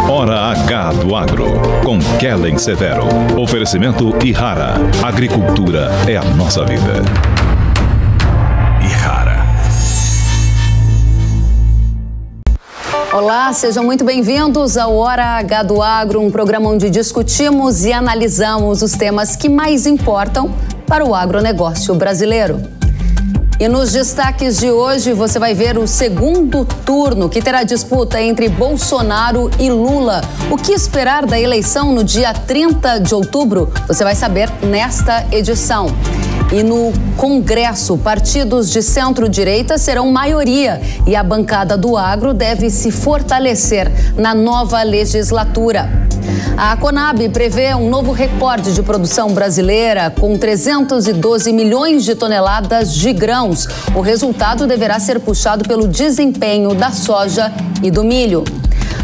Hora H do Agro, com Kellen Severo. Oferecimento Ihara. Agricultura é a nossa vida. Ihara. Olá, sejam muito bem-vindos ao Hora H do Agro, um programa onde discutimos e analisamos os temas que mais importam para o agronegócio brasileiro. E nos destaques de hoje você vai ver o segundo turno, que terá disputa entre Bolsonaro e Lula. O que esperar da eleição no dia 30 de outubro? Você vai saber nesta edição. E no Congresso, partidos de centro-direita serão maioria e a bancada do agro deve se fortalecer na nova legislatura. A Conab prevê um novo recorde de produção brasileira com 312 milhões de toneladas de grãos. O resultado deverá ser puxado pelo desempenho da soja e do milho.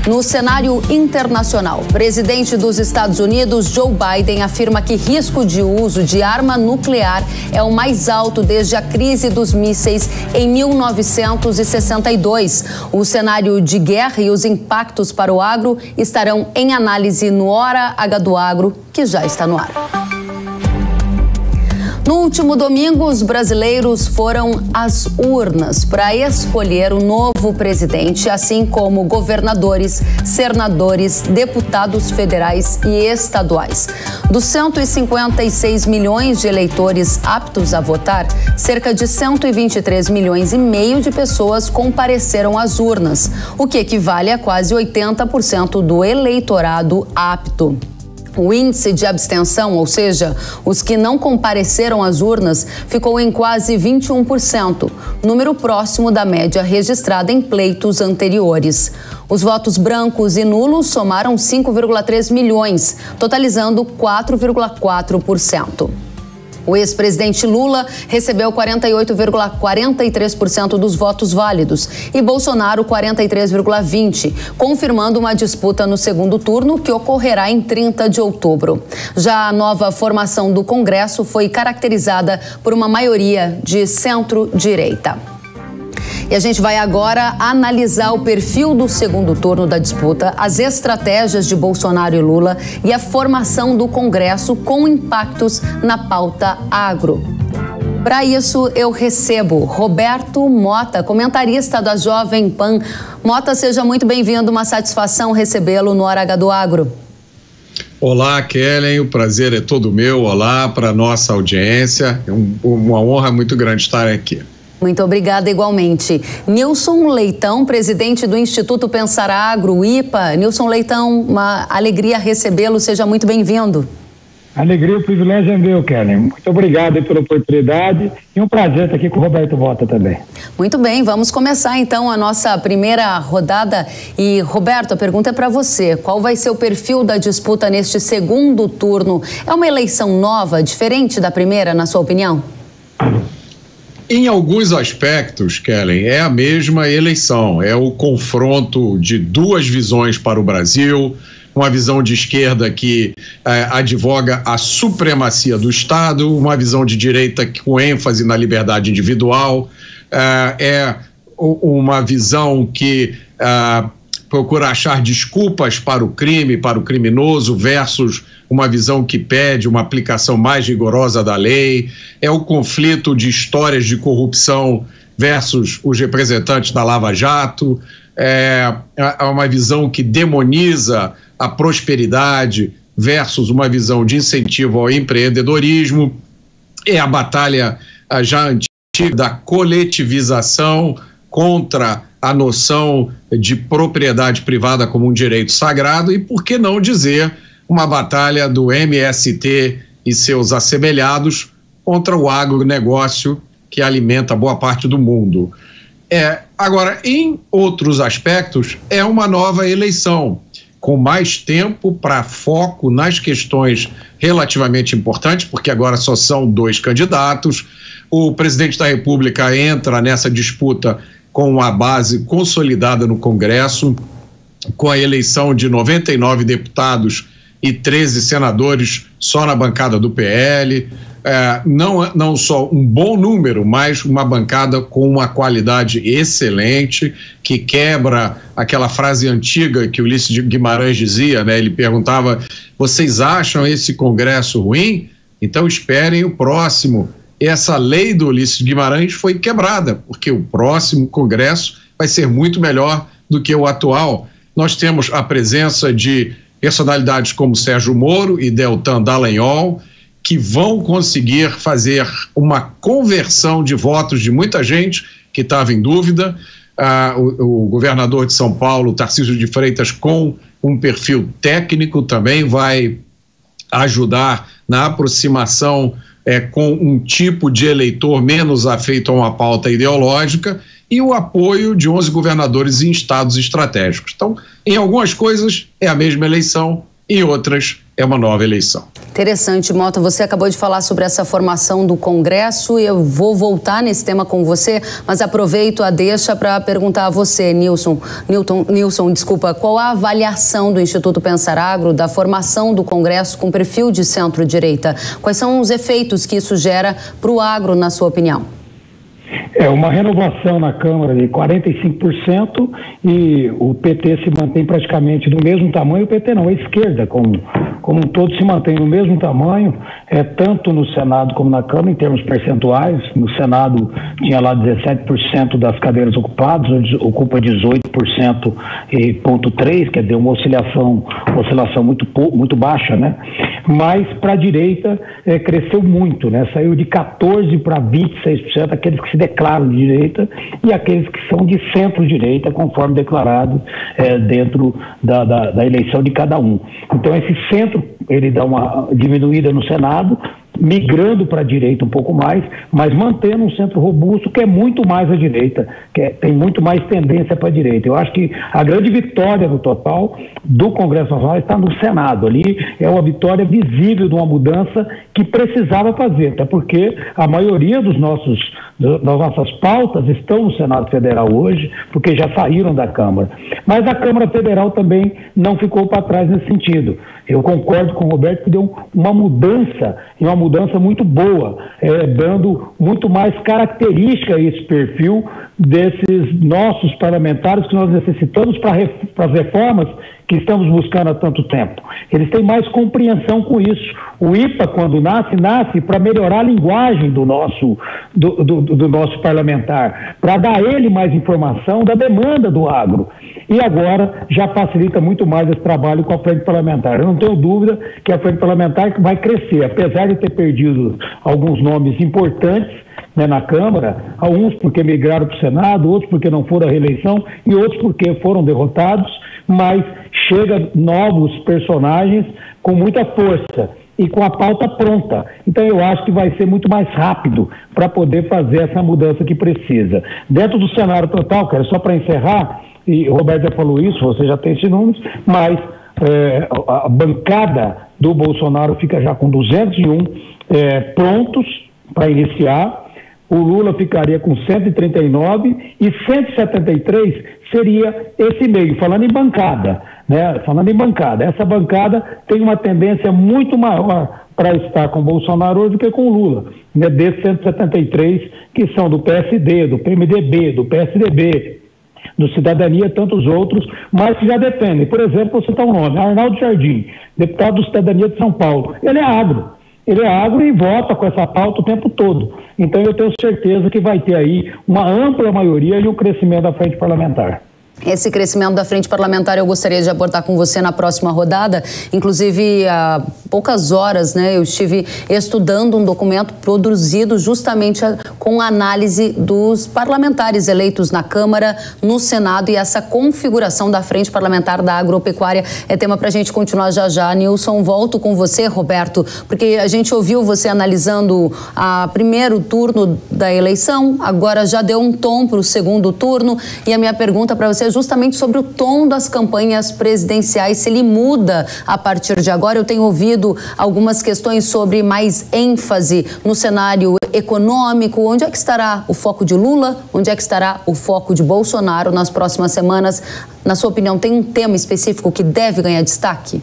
No cenário internacional, o presidente dos Estados Unidos, Joe Biden, afirma que risco de uso de arma nuclear é o mais alto desde a crise dos mísseis em 1962. O cenário de guerra e os impactos para o agro estarão em análise no Hora H do Agro, que já está no ar. No último domingo, os brasileiros foram às urnas para escolher o novo presidente, assim como governadores, senadores, deputados federais e estaduais. Dos 156 milhões de eleitores aptos a votar, cerca de 123 milhões e meio de pessoas compareceram às urnas, o que equivale a quase 80% do eleitorado apto. O índice de abstenção, ou seja, os que não compareceram às urnas, ficou em quase 21%, número próximo da média registrada em pleitos anteriores. Os votos brancos e nulos somaram 5,3 milhões, totalizando 4,4%. O ex-presidente Lula recebeu 48,43% dos votos válidos e Bolsonaro 43,20%, confirmando uma disputa no segundo turno que ocorrerá em 30 de outubro. Já a nova formação do Congresso foi caracterizada por uma maioria de centro-direita. E a gente vai agora analisar o perfil do segundo turno da disputa, as estratégias de Bolsonaro e Lula e a formação do Congresso com impactos na pauta agro. Para isso, eu recebo Roberto Mota, comentarista da Jovem Pan. Mota, seja muito bem-vindo, uma satisfação recebê-lo no Hora H do Agro. Olá, Kellen, o prazer é todo meu. Olá para a nossa audiência, uma honra muito grande estar aqui. Muito obrigada igualmente. Nilson Leitão, presidente do Instituto Pensar Agro, IPA. Nilson Leitão, uma alegria recebê-lo, seja muito bem-vindo. Alegria, o privilégio é meu, Kellen. Muito obrigado pela oportunidade e um prazer estar aqui com o Roberto Mota também. Muito bem, vamos começar então a nossa primeira rodada. E, Roberto, a pergunta é para você. Qual vai ser o perfil da disputa neste segundo turno? É uma eleição nova, diferente da primeira, na sua opinião? Em alguns aspectos, Kellen, é a mesma eleição, é o confronto de duas visões para o Brasil, uma visão de esquerda que advoga a supremacia do Estado, uma visão de direita com ênfase na liberdade individual, é uma visão que procura achar desculpas para o crime, para o criminoso, versus uma visão que pede uma aplicação mais rigorosa da lei, é o conflito de histórias de corrupção versus os representantes da Lava Jato, é uma visão que demoniza a prosperidade versus uma visão de incentivo ao empreendedorismo, é a batalha já antiga da coletivização contra a noção de propriedade privada como um direito sagrado e, por que não dizer, uma batalha do MST e seus assemelhados contra o agronegócio que alimenta boa parte do mundo. Agora, em outros aspectos, é uma nova eleição, com mais tempo para foco nas questões relativamente importantes, porque agora só são 2 candidatos. O presidente da República entra nessa disputa com a base consolidada no Congresso, com a eleição de 99 deputados e 13 senadores só na bancada do PL. não só um bom número, mas uma bancada com uma qualidade excelente, que quebra aquela frase antiga que o Ulisses Guimarães dizia, né? Ele perguntava: vocês acham esse Congresso ruim? Então esperem o próximo. Essa lei do Ulisses Guimarães foi quebrada, porque o próximo Congresso vai ser muito melhor do que o atual. Nós temos a presença de personalidades como Sérgio Moro e Deltan Dallagnol, que vão conseguir fazer uma conversão de votos de muita gente que estava em dúvida. O governador de São Paulo, Tarcísio de Freitas, com um perfil técnico, também vai ajudar na aproximação com um tipo de eleitor menos afeito a uma pauta ideológica, e o apoio de 11 governadores em estados estratégicos. Então, em algumas coisas é a mesma eleição, em outras é uma nova eleição. Interessante, Mota. Você acabou de falar sobre essa formação do Congresso e eu vou voltar nesse tema com você, mas aproveito a deixa para perguntar a você, Nilson, qual a avaliação do Instituto Pensar Agro da formação do Congresso com perfil de centro-direita? Quais são os efeitos que isso gera para o agro, na sua opinião? Uma renovação na Câmara de 45% e o PT se mantém praticamente do mesmo tamanho. O PT não, a esquerda como um todo se mantém no mesmo tamanho, tanto no Senado como na Câmara, em termos percentuais. No Senado tinha lá 17% das cadeiras ocupadas, hoje ocupa 18,3%, quer dizer, uma oscilação muito baixa, né? Mas para a direita cresceu muito, né? Saiu de 14% para 26%, aqueles que se declaram de direita e aqueles que são de centro-direita, conforme declarado dentro da eleição de cada um. Então esse centro, ele dá uma diminuída no Senado, migrando para a direita um pouco mais, mas mantendo um centro robusto que é muito mais à direita, tem muito mais tendência para a direita. Eu acho que a grande vitória no total do Congresso Nacional está no Senado. Ali é uma vitória visível de uma mudança que precisava fazer, até porque a maioria das nossas pautas estão no Senado Federal hoje, porque já saíram da Câmara. Mas a Câmara Federal também não ficou para trás nesse sentido. Eu concordo com o Roberto que deu uma mudança, e uma mudança muito boa, dando muito mais característica a esse perfil desses nossos parlamentares que nós necessitamos para as reformas que estamos buscando há tanto tempo. Eles têm mais compreensão com isso. O IPA, quando nasce para melhorar a linguagem do nosso parlamentar, para dar a ele mais informação da demanda do agro. E agora já facilita muito mais esse trabalho com a frente parlamentar. Eu não tenho dúvida que a frente parlamentar vai crescer, apesar de ter perdido alguns nomes importantes, né, na Câmara, alguns porque migraram para o Senado, outros porque não foram à reeleição e outros porque foram derrotados, mas chega novos personagens com muita força e com a pauta pronta. Então eu acho que vai ser muito mais rápido para poder fazer essa mudança que precisa. Dentro do cenário total, cara, só para encerrar, e o Roberto já falou isso, você já tem esses números, mas a bancada do Bolsonaro fica já com 201 prontos para iniciar. O Lula ficaria com 139 e 173 seria esse meio, falando em bancada, né? Falando em bancada. Essa bancada tem uma tendência muito maior para estar com o Bolsonaro hoje do que com o Lula, né? Desses 173 que são do PSD, do PMDB, do PSDB, do Cidadania, tantos outros, mas que já dependem. Por exemplo, vou citar um nome, Arnaldo Jardim, deputado do Cidadania de São Paulo. Ele é agro e vota com essa pauta o tempo todo. Então eu tenho certeza que vai ter aí uma ampla maioria e o crescimento da frente parlamentar. Esse crescimento da frente parlamentar eu gostaria de abordar com você na próxima rodada. Inclusive, há poucas horas, né, eu estive estudando um documento produzido justamente com análise dos parlamentares eleitos na Câmara, no Senado, e essa configuração da frente parlamentar da agropecuária é tema para a gente continuar já já. Nilson, volto com você, Roberto, porque a gente ouviu você analisando o primeiro turno da eleição, agora já deu um tom para o segundo turno, e a minha pergunta para você é justamente sobre o tom das campanhas presidenciais, se ele muda a partir de agora. Eu tenho ouvido algumas questões sobre mais ênfase no cenário econômico. Onde é que estará o foco de Lula? Onde é que estará o foco de Bolsonaro nas próximas semanas? Na sua opinião, tem um tema específico que deve ganhar destaque?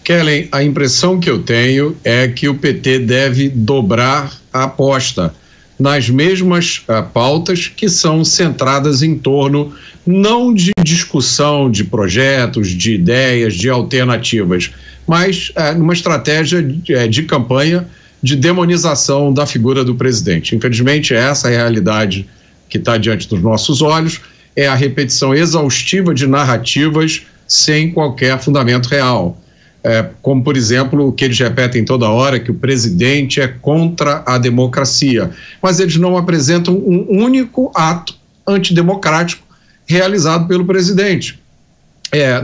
Kellen, a impressão que eu tenho é que o PT deve dobrar a aposta nas mesmas pautas que são centradas em torno não de discussão de projetos, de ideias, de alternativas, mas numa estratégia de campanha de demonização da figura do presidente. Infelizmente, essa é a realidade que está diante dos nossos olhos, é a repetição exaustiva de narrativas sem qualquer fundamento real. Como, por exemplo, o que eles repetem toda hora, que o presidente é contra a democracia, mas eles não apresentam um único ato antidemocrático realizado pelo presidente.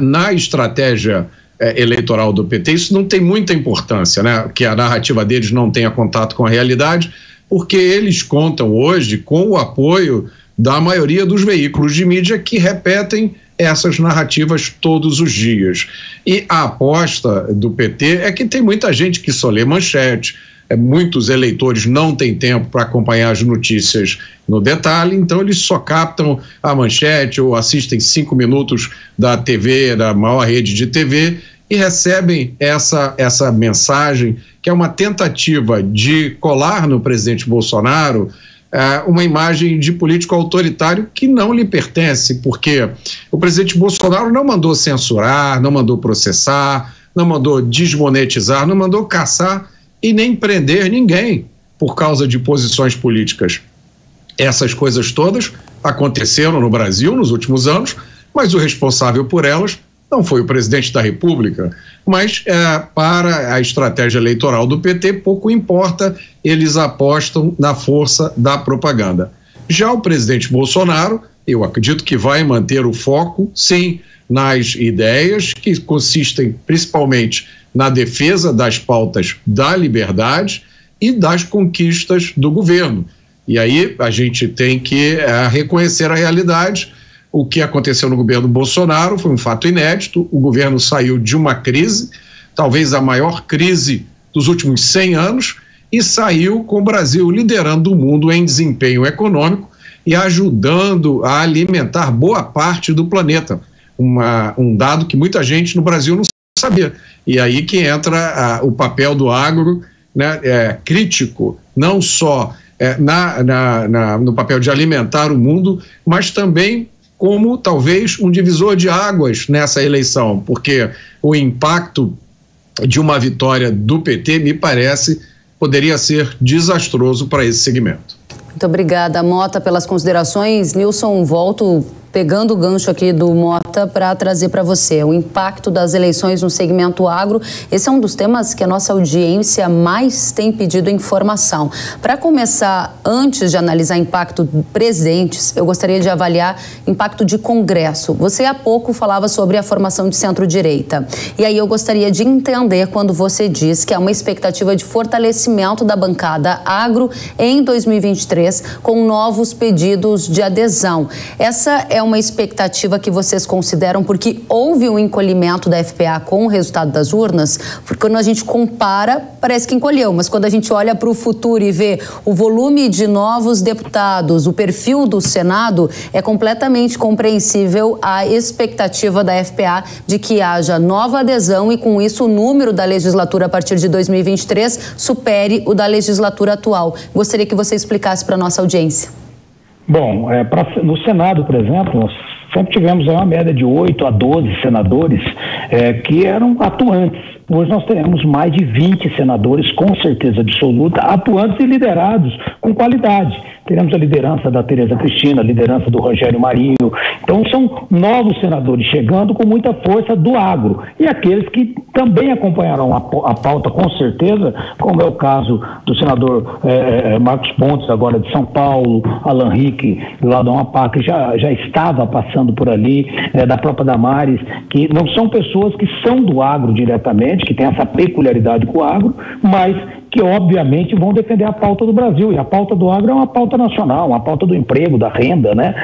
Na estratégia eleitoral do PT, isso não tem muita importância, né? Que a narrativa deles não tenha contato com a realidade, porque eles contam hoje com o apoio da maioria dos veículos de mídia que repetem essas narrativas todos os dias. E a aposta do PT é que tem muita gente que só lê manchete, muitos eleitores não têm tempo para acompanhar as notícias no detalhe, então eles só captam a manchete ou assistem 5 minutos da TV, da maior rede de TV, e recebem essa mensagem, que é uma tentativa de colar no presidente Bolsonaro uma imagem de político autoritário que não lhe pertence, porque o presidente Bolsonaro não mandou censurar, não mandou processar, não mandou desmonetizar, não mandou caçar e nem prender ninguém por causa de posições políticas. Essas coisas todas aconteceram no Brasil nos últimos anos, mas o responsável por elas não foi o presidente da República, mas para a estratégia eleitoral do PT, pouco importa, eles apostam na força da propaganda. Já o presidente Bolsonaro, eu acredito que vai manter o foco, sim, nas ideias que consistem principalmente na defesa das pautas da liberdade e das conquistas do governo. E aí a gente tem que reconhecer a realidade. O que aconteceu no governo Bolsonaro foi um fato inédito. O governo saiu de uma crise, talvez a maior crise dos últimos 100 anos, e saiu com o Brasil liderando o mundo em desempenho econômico e ajudando a alimentar boa parte do planeta. Um dado que muita gente no Brasil não sabia. E aí que entra o papel do agro, né, crítico, não só no papel de alimentar o mundo, mas também como talvez um divisor de águas nessa eleição, porque o impacto de uma vitória do PT, me parece, poderia ser desastroso para esse segmento. Muito obrigada, Mota, pelas considerações. Nilson, volto pegando o gancho aqui do Mota para trazer para você o impacto das eleições no segmento agro. Esse é um dos temas que a nossa audiência mais tem pedido informação. Para começar, antes de analisar impacto presentes, eu gostaria de avaliar impacto de Congresso. Você há pouco falava sobre a formação de centro-direita. E aí eu gostaria de entender quando você diz que há uma expectativa de fortalecimento da bancada agro em 2023 com novos pedidos de adesão. Essa é uma expectativa que vocês consideram porque houve um encolhimento da FPA com o resultado das urnas? Porque quando a gente compara, parece que encolheu, mas quando a gente olha para o futuro e vê o volume de novos deputados, o perfil do Senado, é completamente compreensível a expectativa da FPA de que haja nova adesão e, com isso, o número da legislatura a partir de 2023 supere o da legislatura atual. Gostaria que você explicasse para a nossa audiência. Bom, no Senado, por exemplo, nós sempre tivemos uma média de 8 a 12 senadores que eram atuantes. Hoje nós teremos mais de 20 senadores, com certeza absoluta, atuantes e liderados com qualidade. Teremos a liderança da Tereza Cristina, a liderança do Rogério Marinho. Então são novos senadores chegando com muita força do agro. E aqueles que também acompanharão a pauta, com certeza, como é o caso do senador Marcos Pontes, agora de São Paulo, Alan Rick, do lado do Amapá, que já estava passando por ali, da própria Damares, que não são pessoas que são do agro diretamente, que tem essa peculiaridade com o agro, mas que obviamente vão defender a pauta do Brasil, e a pauta do agro é uma pauta nacional, uma pauta do emprego, da renda, né?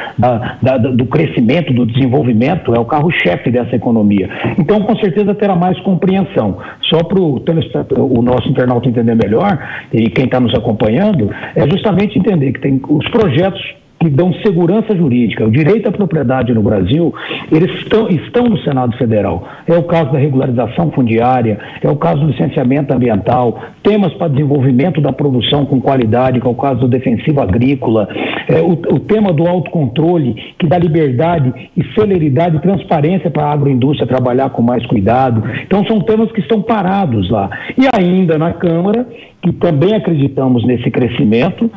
Do crescimento, do desenvolvimento, é o carro-chefe dessa economia. Então, com certeza terá mais compreensão. Só para o nosso internauta entender melhor, e quem está nos acompanhando, é justamente entender que tem os projetos que dão segurança jurídica, o direito à propriedade no Brasil, eles estão no Senado Federal. É o caso da regularização fundiária, é o caso do licenciamento ambiental, temas para desenvolvimento da produção com qualidade, que é o caso do defensivo agrícola, o tema do autocontrole, que dá liberdade e celeridade e transparência para a agroindústria trabalhar com mais cuidado. Então, são temas que estão parados lá. E ainda na Câmara, que também acreditamos nesse crescimento,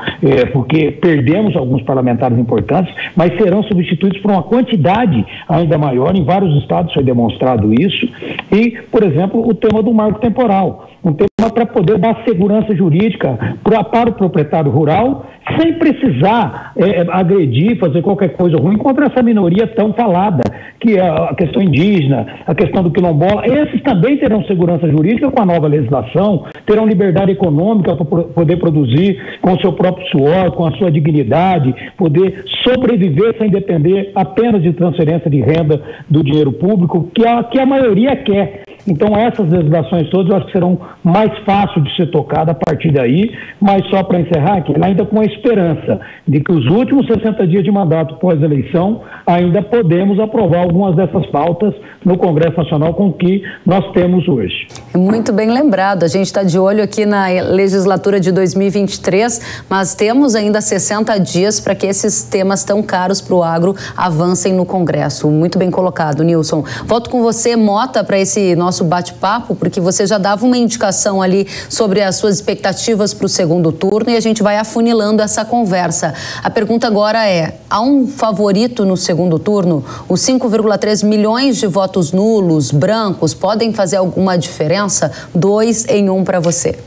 porque perdemos alguns parlamentares importantes, mas serão substituídos por uma quantidade ainda maior. Em vários estados foi demonstrado isso. E, por exemplo, o tema do marco temporal. Um tema para poder dar segurança jurídica para o proprietário rural, sem precisar agredir, fazer qualquer coisa ruim contra essa minoria tão falada, que é a questão indígena, a questão do quilombola. Esses também terão segurança jurídica com a nova legislação, terão liberdade econômica para poder produzir com o seu próprio suor, com a sua dignidade, poder sobreviver sem depender apenas de transferência de renda do dinheiro público, que a maioria quer. Então, essas legislações todas eu acho que serão mais fáceis de ser tocadas a partir daí, mas só para encerrar aqui, ainda com a esperança de que os últimos 60 dias de mandato pós-eleição ainda podemos aprovar algumas dessas pautas no Congresso Nacional com o que nós temos hoje. Muito bem lembrado, a gente está de olho aqui na legislatura de 2023, mas temos ainda 60 dias para que esses temas tão caros para o agro avancem no Congresso. Muito bem colocado, Nilson. Volto com você, Mota, para esse nosso bate-papo, porque você já dava uma indicação ali sobre as suas expectativas para o segundo turno e a gente vai afunilando essa conversa. A pergunta agora é, há um favorito no segundo turno? Os 5,3 milhões de votos nulos, brancos, podem fazer alguma diferença? 2 em 1 para você.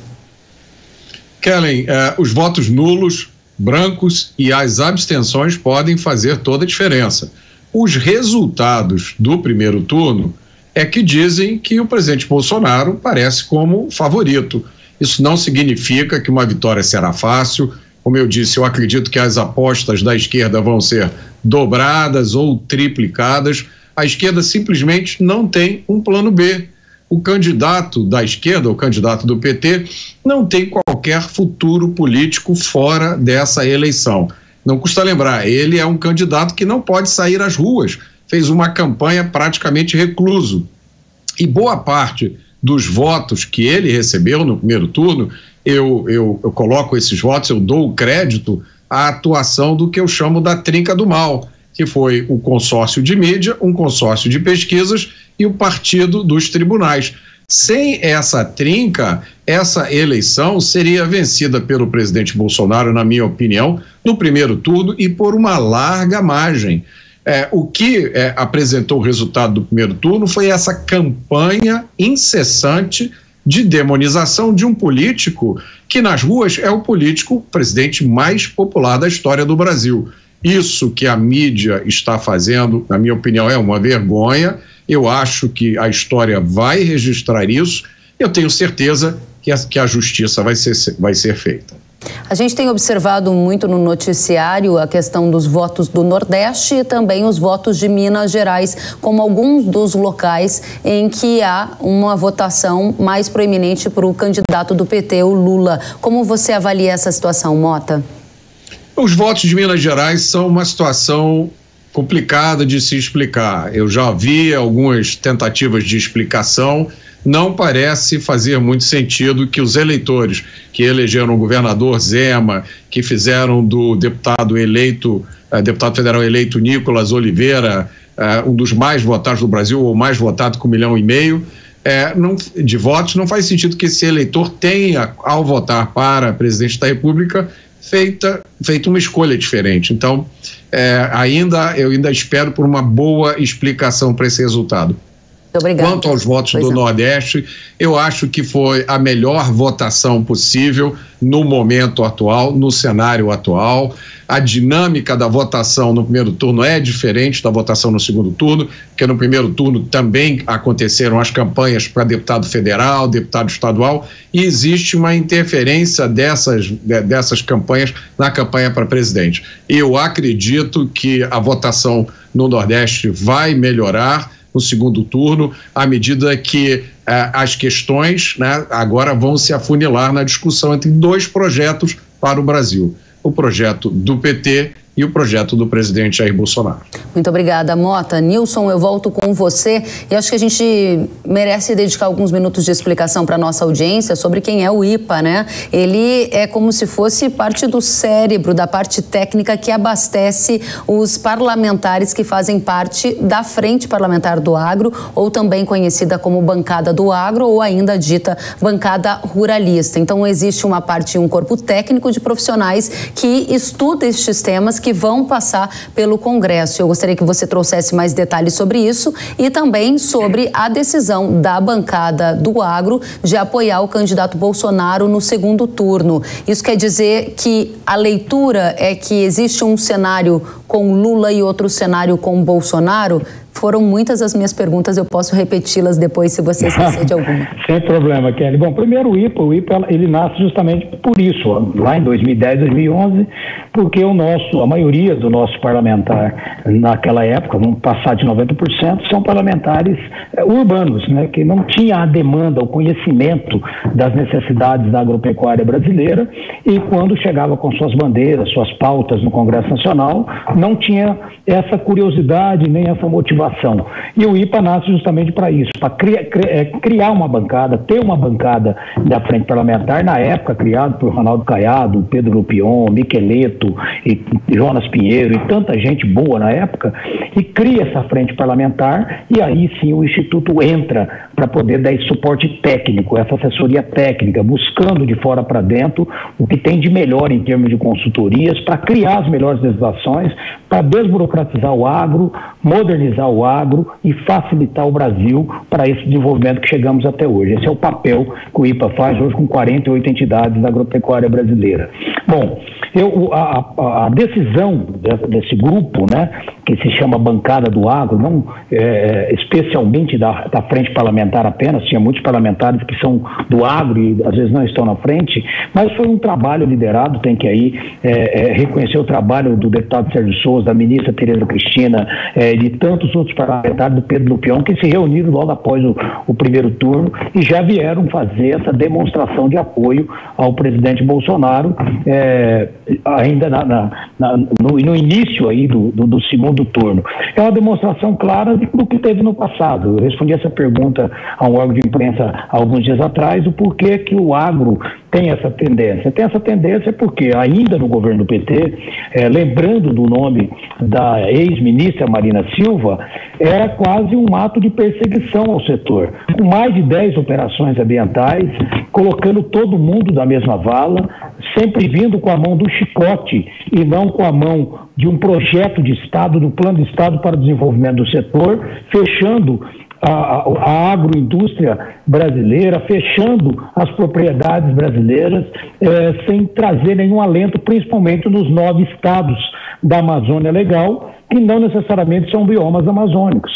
Kellen, os votos nulos, brancos e as abstenções podem fazer toda a diferença. Os resultados do primeiro turno é que dizem que o presidente Bolsonaro parece como favorito. Isso não significa que uma vitória será fácil. Como eu disse, eu acredito que as apostas da esquerda vão ser dobradas ou triplicadas. A esquerda simplesmente não tem um plano B. O candidato da esquerda, o candidato do PT, não tem qualquer futuro político fora dessa eleição. Não custa lembrar, ele é um candidato que não pode sair às ruas, fez uma campanha praticamente recluso. E boa parte dos votos que ele recebeu no primeiro turno, eu coloco esses votos, eu dou o crédito à atuação do que eu chamo da trinca do mal, que foi o consórcio de mídia, um consórcio de pesquisas e o partido dos tribunais. Sem essa trinca, essa eleição seria vencida pelo presidente Bolsonaro, na minha opinião, no primeiro turno e por uma larga margem. O que apresentou o resultado do primeiro turno foi essa campanha incessante de demonização de um político que nas ruas é o político presidente mais popular da história do Brasil. Isso que a mídia está fazendo, na minha opinião, é uma vergonha. Eu acho que a história vai registrar isso. Eu tenho certeza que a justiça vai ser feita. A gente tem observado muito no noticiário a questão dos votos do Nordeste e também os votos de Minas Gerais, como alguns dos locais em que há uma votação mais proeminente para o candidato do PT, o Lula. Como você avalia essa situação, Mota? Os votos de Minas Gerais são uma situação complicada de se explicar. Eu já vi algumas tentativas de explicação. Não parece fazer muito sentido que os eleitores que elegeram o governador Zema, que fizeram do deputado federal eleito Nicolas Oliveira, um dos mais votados do Brasil, ou mais votado com 1,5 milhão de votos, não faz sentido que esse eleitor tenha, ao votar para presidente da República, feita uma escolha diferente. Então, eu ainda espero por uma boa explicação para esse resultado. Obrigado. Quanto aos votos do Nordeste, eu acho que foi a melhor votação possível no momento atual, no cenário atual. A dinâmica da votação no primeiro turno é diferente da votação no segundo turno, porque no primeiro turno também aconteceram as campanhas para deputado federal, deputado estadual, e existe uma interferência dessas campanhas na campanha para presidente. Eu acredito que a votação no Nordeste vai melhorar no segundo turno, à medida que as questões, né, agora vão se afunilar na discussão entre dois projetos para o Brasil. O projeto do PT e o projeto do presidente Jair Bolsonaro. Muito obrigada, Mota. Nilson, eu volto com você e acho que a gente merece dedicar alguns minutos de explicação para a nossa audiência sobre quem é o IPA, né? Ele é como se fosse parte do cérebro, da parte técnica que abastece os parlamentares que fazem parte da Frente Parlamentar do Agro, ou também conhecida como Bancada do Agro, ou ainda dita Bancada Ruralista. Então, existe uma parte, um corpo técnico de profissionais que estuda estes temas que vão passar pelo Congresso. Eu gostaria que você trouxesse mais detalhes sobre isso e também sobre a decisão da Bancada do Agro de apoiar o candidato Bolsonaro no segundo turno. Isso quer dizer que a leitura é que existe um cenário com Lula e outro cenário com Bolsonaro? Foram muitas as minhas perguntas, eu posso repeti-las depois se você esquecer de alguma. Sem problema, Kelly. Bom, primeiro o IPA ele nasce justamente por isso, lá em 2010, 2011, porque a maioria do nosso parlamentar naquela época, vamos passar de 90%, são parlamentares urbanos, né, que não tinha a demanda, o conhecimento das necessidades da agropecuária brasileira, e quando chegava com suas bandeiras, suas pautas no Congresso Nacional, não tinha essa curiosidade nem essa motivação. E o IPA nasce justamente para isso, para criar uma bancada, ter uma bancada da Frente Parlamentar, na época criado por Ronaldo Caiado, Pedro Lupion, Miqueleto e Jonas Pinheiro e tanta gente boa na época, e cria essa Frente Parlamentar, e aí sim o Instituto entra para poder dar esse suporte técnico, essa assessoria técnica, buscando de fora para dentro o que tem de melhor em termos de consultorias, para criar as melhores legislações, para desburocratizar o agro, modernizar o agro e facilitar o Brasil para esse desenvolvimento que chegamos até hoje. Esse é o papel que o IPA faz hoje com 48 entidades da agropecuária brasileira. Bom, a decisão desse grupo, né, que se chama Bancada do Agro, não especialmente da Frente Parlamentar apenas, tinha muitos parlamentares que são do agro e às vezes não estão na frente, mas foi um trabalho liderado, tem que aí reconhecer o trabalho do deputado Sérgio Souza, da ministra Tereza Cristina, de tantos outros parlamentares, do Pedro Lupion, que se reuniram logo após o primeiro turno e já vieram fazer essa demonstração de apoio ao presidente Bolsonaro, ainda no início aí do segundo turno. É uma demonstração clara do que teve no passado. Eu respondi essa pergunta a um órgão de imprensa há alguns dias atrás, o porquê que o agro tem essa tendência. Tem essa tendência porque ainda no governo do PT, lembrando do nome da ex-ministra Marina Silva, era quase um ato de perseguição ao setor, com mais de 10 operações ambientais, colocando todo mundo da mesma vala, sempre vindo com a mão do chicote e não com a mão de um projeto de Estado, do plano de Estado para o desenvolvimento do setor, fechando a agroindústria brasileira, fechando as propriedades brasileiras, sem trazer nenhum alento, principalmente nos 9 estados da Amazônia Legal, que não necessariamente são biomas amazônicos,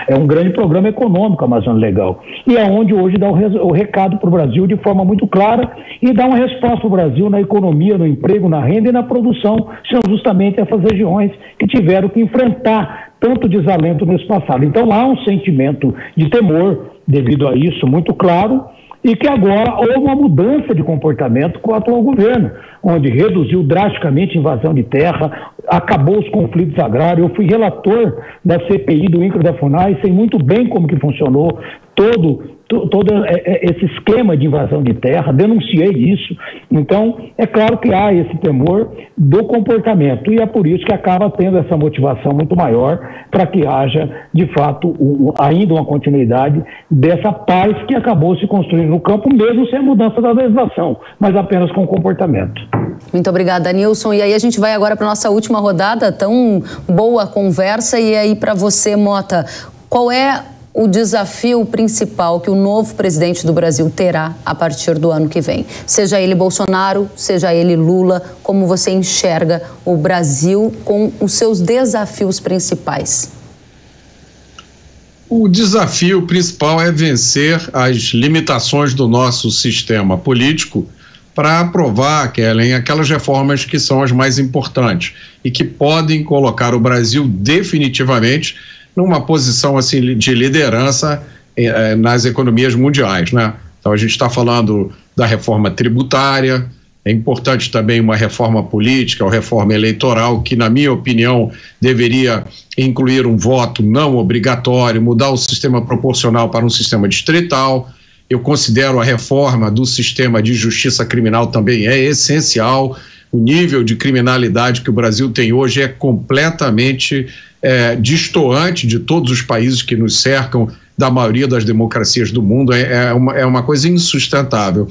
é um grande programa econômico a Amazônia Legal, e é onde hoje dá o recado para o Brasil de forma muito clara e dá uma resposta para o Brasil na economia, no emprego, na renda e na produção, são justamente essas regiões que tiveram que enfrentar tanto desalento nesse passado. Então há um sentimento de temor devido a isso muito claro, e que agora houve uma mudança de comportamento com o atual governo, onde reduziu drasticamente a invasão de terra, acabou os conflitos agrários. Eu fui relator da CPI do INCRA da FUNAI, sei muito bem como que funcionou todo esse esquema de invasão de terra, denunciei isso. Então, é claro que há esse temor do comportamento, e é por isso que acaba tendo essa motivação muito maior para que haja, de fato, ainda uma continuidade dessa paz que acabou se construindo no campo, mesmo sem a mudança da legislação, mas apenas com o comportamento. Muito obrigada, Nilson. E aí a gente vai agora para a nossa última rodada, tão boa conversa, e aí para você, Mota, qual é o desafio principal que o novo presidente do Brasil terá a partir do ano que vem? Seja ele Bolsonaro, seja ele Lula, como você enxerga o Brasil com os seus desafios principais? O desafio principal é vencer as limitações do nosso sistema político para aprovar, Kellen, aquelas reformas que são as mais importantes e que podem colocar o Brasil definitivamente numa posição assim de liderança nas economias mundiais, né? Então a gente está falando da reforma tributária, É importante também uma reforma política, uma reforma eleitoral, que, na minha opinião, deveria incluir um voto não obrigatório, mudar o sistema proporcional para um sistema distrital. Eu considero a reforma do sistema de justiça criminal também é essencial. O nível de criminalidade que o Brasil tem hoje é completamente destoante de todos os países que nos cercam, da maioria das democracias do mundo. É uma coisa insustentável.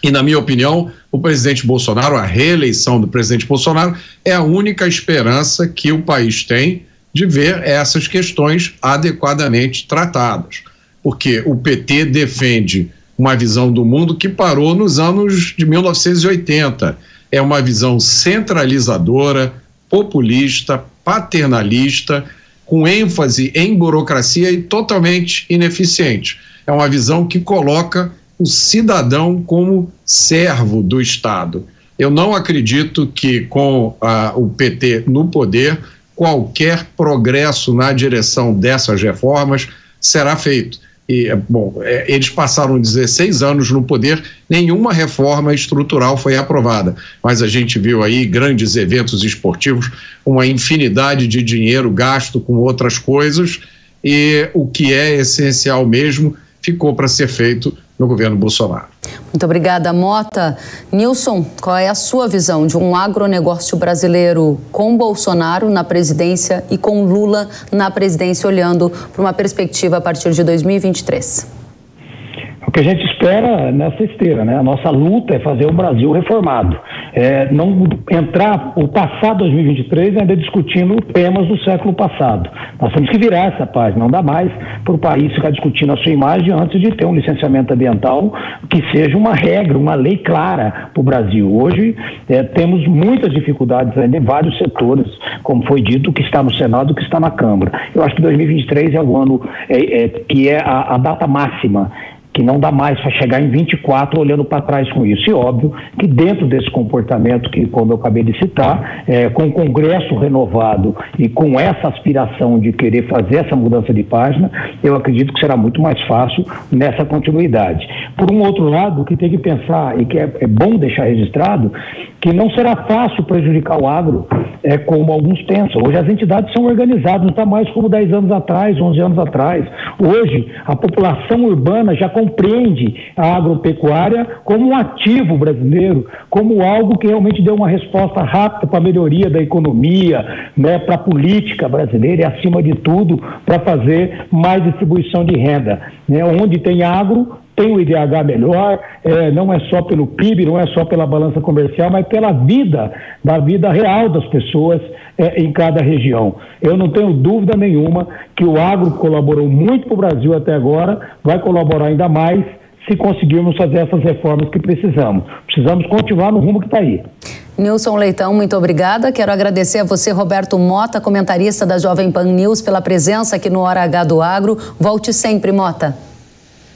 E, na minha opinião, o presidente Bolsonaro, a reeleição do presidente Bolsonaro, é a única esperança que o país tem de ver essas questões adequadamente tratadas. Porque o PT defende uma visão do mundo que parou nos anos de 1980. É uma visão centralizadora, populista, paternalista, com ênfase em burocracia e totalmente ineficiente. É uma visão que coloca o cidadão como servo do Estado. Eu não acredito que, com o PT no poder, qualquer progresso na direção dessas reformas será feito. E, eles passaram 16 anos no poder, nenhuma reforma estrutural foi aprovada, mas a gente viu aí grandes eventos esportivos, uma infinidade de dinheiro gasto com outras coisas, e o que é essencial mesmo ficou para ser feito no governo Bolsonaro. Muito obrigada, Mota. Nilson, qual é a sua visão de um agronegócio brasileiro com Bolsonaro na presidência e com Lula na presidência, olhando para uma perspectiva a partir de 2023? O que a gente espera nessa esteira, né? A nossa luta é fazer o Brasil reformado. Não entrar o passado 2023 ainda discutindo temas do século passado. Nós temos que virar essa página. Não dá mais para o país ficar discutindo a sua imagem antes de ter um licenciamento ambiental que seja uma regra, uma lei clara para o Brasil. Hoje temos muitas dificuldades ainda em vários setores, como foi dito, que está no Senado, que está na Câmara. Eu acho que 2023 é o ano que é a data máxima, que não dá mais para chegar em 24 olhando para trás com isso. E óbvio que dentro desse comportamento que, como eu acabei de citar, com o Congresso renovado e com essa aspiração de querer fazer essa mudança de página, eu acredito que será muito mais fácil nessa continuidade. Por um outro lado, o que tem que pensar, e que é bom deixar registrado, que não será fácil prejudicar o agro, como alguns pensam. Hoje as entidades são organizadas, não está mais como 10 anos atrás, 11 anos atrás. Hoje a população urbana já compreende a agropecuária como um ativo brasileiro, como algo que realmente deu uma resposta rápida para a melhoria da economia, né, para a política brasileira e, acima de tudo, para fazer mais distribuição de renda. Né? Onde tem agro, tem o IDH melhor, não é só pelo PIB, não é só pela balança comercial, mas pela vida, da vida real das pessoas em cada região. Eu não tenho dúvida nenhuma que o agro colaborou muito para o Brasil até agora, vai colaborar ainda mais se conseguirmos fazer essas reformas que precisamos. Precisamos continuar no rumo que está aí. Nilson Leitão, muito obrigada. Quero agradecer a você, Roberto Mota, comentarista da Jovem Pan News, pela presença aqui no Hora H do Agro. Volte sempre, Mota.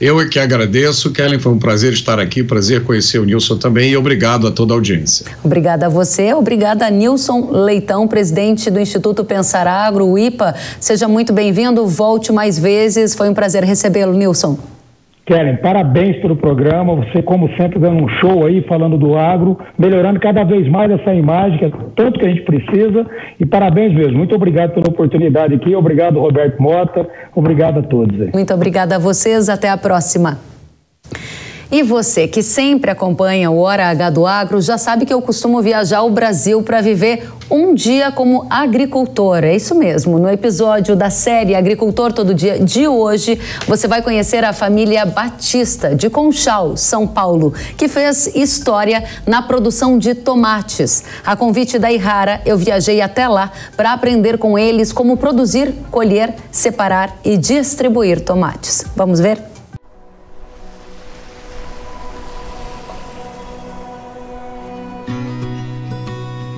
Eu é que agradeço, Kellen, foi um prazer estar aqui, prazer conhecer o Nilson também, e obrigado a toda a audiência. Obrigada a você, obrigada a Nilson Leitão, presidente do Instituto Pensar Agro, o IPA. Seja muito bem-vindo, volte mais vezes, foi um prazer recebê-lo, Nilson. Kellen, parabéns pelo programa, você como sempre dando um show aí, falando do agro, melhorando cada vez mais essa imagem, que é tanto que a gente precisa, e parabéns mesmo, muito obrigado pela oportunidade aqui, obrigado Roberto Mota, obrigado a todos aí. Muito obrigada a vocês, até a próxima. E você que sempre acompanha o Hora H do Agro já sabe que eu costumo viajar ao Brasil para viver um dia como agricultor. É isso mesmo. No episódio da série Agricultor Todo Dia de hoje, você vai conhecer a família Batista de Conchal, São Paulo, que fez história na produção de tomates. A convite da Ihara, eu viajei até lá para aprender com eles como produzir, colher, separar e distribuir tomates. Vamos ver?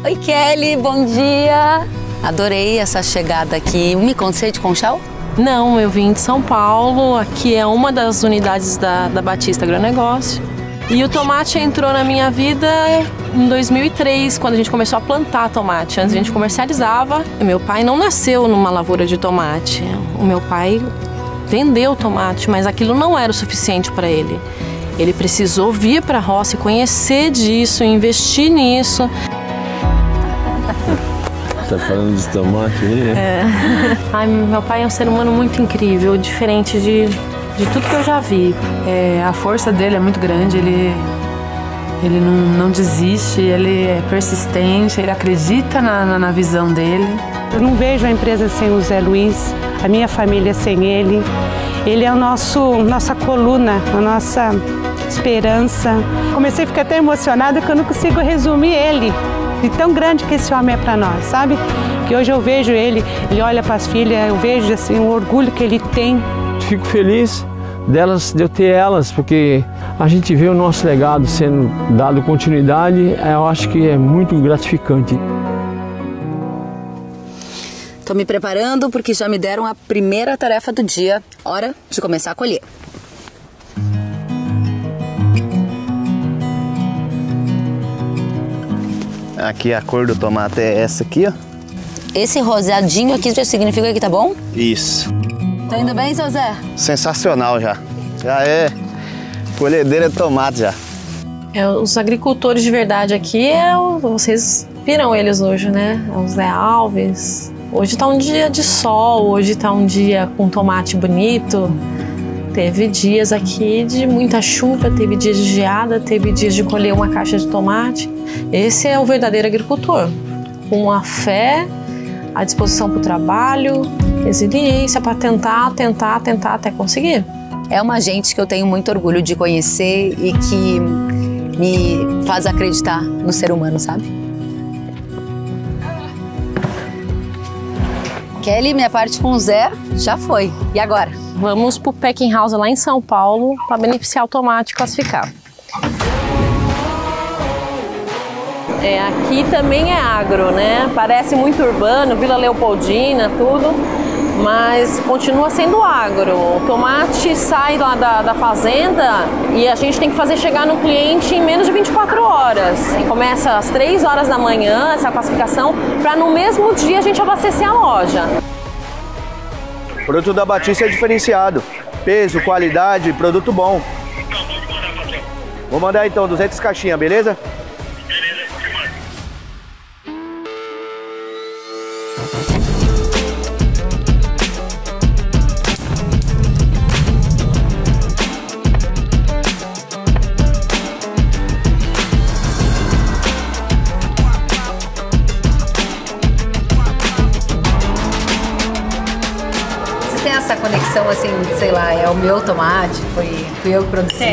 Oi, Kelly, bom dia. Adorei essa chegada aqui. Me conta, você é de Conchal? Não, eu vim de São Paulo. Aqui é uma das unidades da Batista Agronegócio. E o tomate entrou na minha vida em 2003, quando a gente começou a plantar tomate. Antes a gente comercializava. Meu pai não nasceu numa lavoura de tomate. O meu pai vendeu tomate, mas aquilo não era o suficiente para ele. Ele precisou vir para a roça e conhecer disso, investir nisso. Tá falando de tomate aí, né? É. Ai, meu pai é um ser humano muito incrível, diferente de tudo que eu já vi. A força dele é muito grande, ele não desiste, ele é persistente, ele acredita na visão dele. Eu não vejo a empresa sem o Zé Luiz, a minha família sem ele. Ele é nossa coluna, a nossa esperança. Comecei a ficar até emocionada que eu não consigo resumir ele, de tão grande que esse homem é para nós, sabe? Que hoje eu vejo ele olha para as filhas, eu vejo assim, o orgulho que ele tem. Fico feliz de eu ter elas, porque a gente vê o nosso legado sendo dado continuidade, eu acho que é muito gratificante. Estou me preparando porque já me deram a primeira tarefa do dia, hora de começar a colher. Aqui a cor do tomate é essa aqui, ó. Esse rosadinho aqui já significa que tá bom? Isso. Tá indo bem, seu Zé? Sensacional já. Já é colhedeira de tomate já. Os agricultores de verdade aqui, vocês viram eles hoje, né? O Zé Alves. Hoje tá um dia de sol, hoje tá um dia com tomate bonito. Teve dias aqui de muita chuva, teve dias de geada, teve dias de colher uma caixa de tomate. Esse é o verdadeiro agricultor, com a fé, a disposição para o trabalho, resiliência para tentar até conseguir. É uma gente que eu tenho muito orgulho de conhecer e que me faz acreditar no ser humano, sabe? Kelly, minha parte com o Zé já foi. E agora? Vamos pro Packing House lá em São Paulo para beneficiar o tomate e classificar. Aqui também é agro, né? Parece muito urbano, Vila Leopoldina, tudo, mas continua sendo agro. O tomate sai lá da fazenda e a gente tem que fazer chegar no cliente em menos de 24 horas. E começa às 3 horas da manhã, essa classificação, para no mesmo dia a gente abastecer a loja. O produto da Batista é diferenciado. Peso, qualidade, produto bom. Vou mandar então 200 caixinhas, beleza? Essa conexão, assim, sei lá, é o meu tomate, fui eu que produzi. É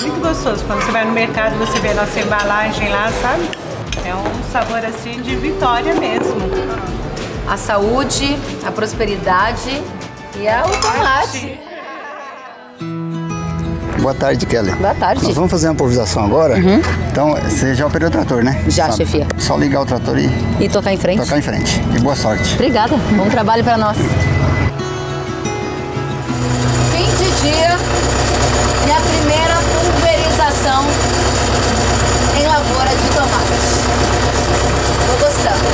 muito gostoso. Quando você vai no mercado, você vê a nossa embalagem lá, sabe? É um sabor, assim, de vitória mesmo. A saúde, a prosperidade e o tomate. Boa tarde, Kelly. Boa tarde. Nós vamos fazer uma improvisação agora. Então, você já operou o trator, né? Já, sabe? chefia. Só ligar o trator e tocar em frente. Tocar em frente. E boa sorte. Obrigada. Bom trabalho para nós. Dia e a primeira pulverização em lavoura de tomate. Tô gostando.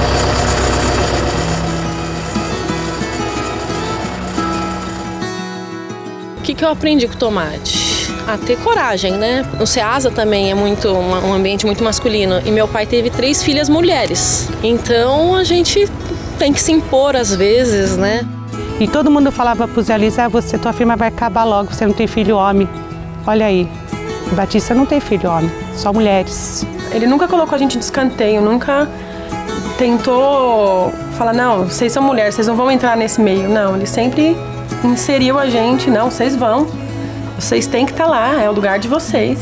O que eu aprendi com o tomate? A ter coragem, né? O Ceasa também é um ambiente muito masculino. E meu pai teve 3 filhas mulheres. Então a gente tem que se impor às vezes, né? E todo mundo falava pro Zé Luiz, tua firma vai acabar logo, você não tem filho homem. Olha aí, Batista não tem filho homem, só mulheres. Ele nunca colocou a gente de escanteio, nunca tentou falar, não, vocês são mulheres, vocês não vão entrar nesse meio. Não, ele sempre inseriu a gente, não, vocês vão. Vocês têm que estar lá, é o lugar de vocês.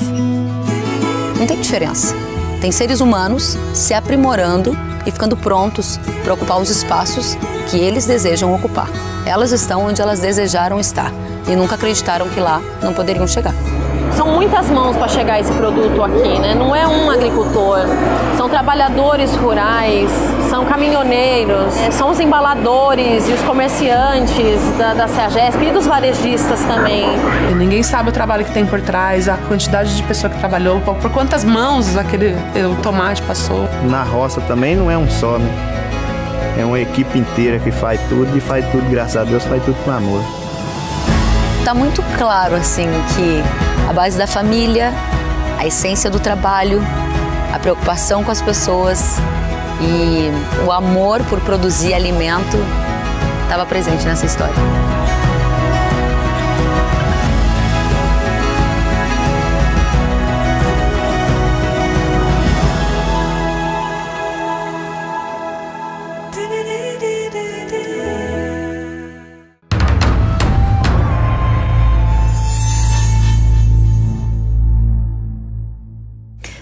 Não tem diferença. Tem seres humanos se aprimorando e ficando prontos para ocupar os espaços que eles desejam ocupar. Elas estão onde elas desejaram estar e nunca acreditaram que lá não poderiam chegar. São muitas mãos para chegar esse produto aqui, né? Não é um agricultor, são trabalhadores rurais, são caminhoneiros, são os embaladores e os comerciantes da CEAGESP e dos varejistas também. E ninguém sabe o trabalho que tem por trás, a quantidade de pessoa que trabalhou, por quantas mãos o tomate passou. Na roça também não é um só, né? É uma equipe inteira que faz tudo e faz tudo, graças a Deus, faz tudo com amor. Tá muito claro, assim, que A base da família, a essência do trabalho, a preocupação com as pessoas e o amor por produzir alimento estava presente nessa história.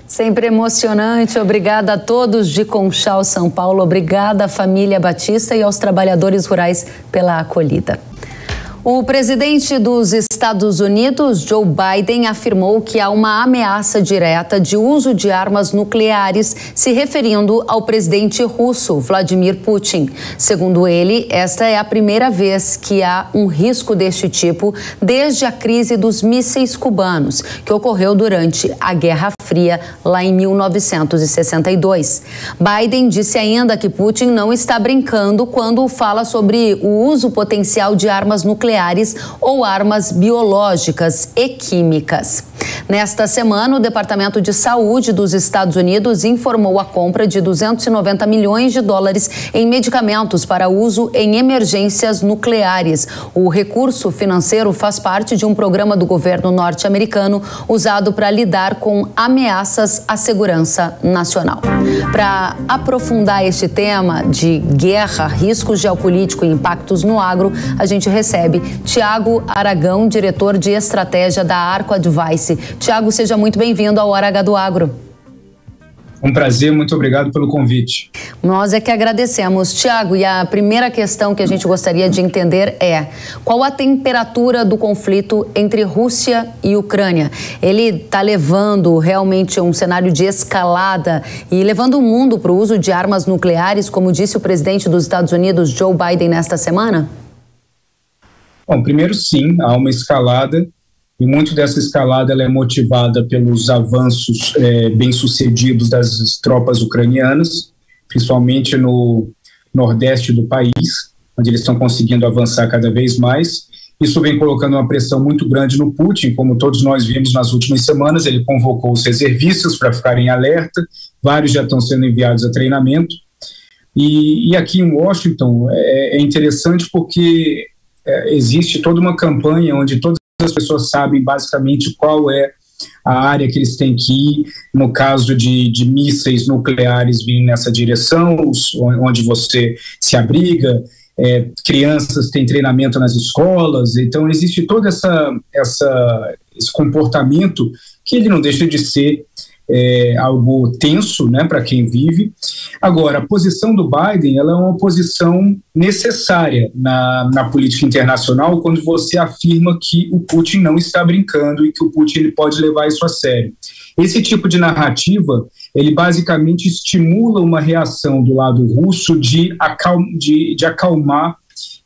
Sempre emocionante. Obrigada a todos de Conchal, São Paulo. Obrigada à família Batista e aos trabalhadores rurais pela acolhida. O presidente dos Estados Unidos, Joe Biden, afirmou que há uma ameaça direta de uso de armas nucleares, se referindo ao presidente russo, Vladimir Putin. Segundo ele, esta é a primeira vez que há um risco deste tipo desde a crise dos mísseis cubanos, que ocorreu durante a Guerra Fria, lá em 1962. Biden disse ainda que Putin não está brincando quando fala sobre o uso potencial de armas nucleares ou armas biológicas e químicas. Nesta semana, o Departamento de Saúde dos Estados Unidos informou a compra de 290 milhões de dólares em medicamentos para uso em emergências nucleares. O recurso financeiro faz parte de um programa do governo norte-americano usado para lidar com ameaças à segurança nacional. Para aprofundar este tema de guerra, riscos geopolíticos e impactos no agro, a gente recebe Tiago Aragão, diretor de estratégia da Arco Advice. Tiago, seja muito bem-vindo ao Hora H do Agro. Um prazer, muito obrigado pelo convite. Nós é que agradecemos. Tiago, e a primeira questão que a gente gostaria de entender é: qual a temperatura do conflito entre Rússia e Ucrânia? Ele está levando realmente um cenário de escalada e levando o mundo para o uso de armas nucleares, como disse o presidente dos Estados Unidos, Joe Biden, nesta semana? Bom, primeiro sim, há uma escalada, e muito dessa escalada ela é motivada pelos avanços bem-sucedidos das tropas ucranianas, principalmente no nordeste do país, onde eles estão conseguindo avançar cada vez mais. Isso vem colocando uma pressão muito grande no Putin, como todos nós vimos nas últimas semanas. Ele convocou os reservistas para ficarem em alerta, vários já estão sendo enviados a treinamento. E aqui em Washington é interessante porque existe toda uma campanha onde todas as pessoas sabem basicamente qual é a área que eles têm que ir, no caso de mísseis nucleares virem nessa direção, onde você se abriga, crianças têm treinamento nas escolas. Então existe todo esse comportamento que ele não deixa de ser algo tenso, né, para quem vive. Agora, a posição do Biden, ela é uma posição necessária na política internacional, quando você afirma que o Putin não está brincando e que o Putin ele pode levar isso a sério. Esse tipo de narrativa, ele basicamente estimula uma reação do lado russo de acalmar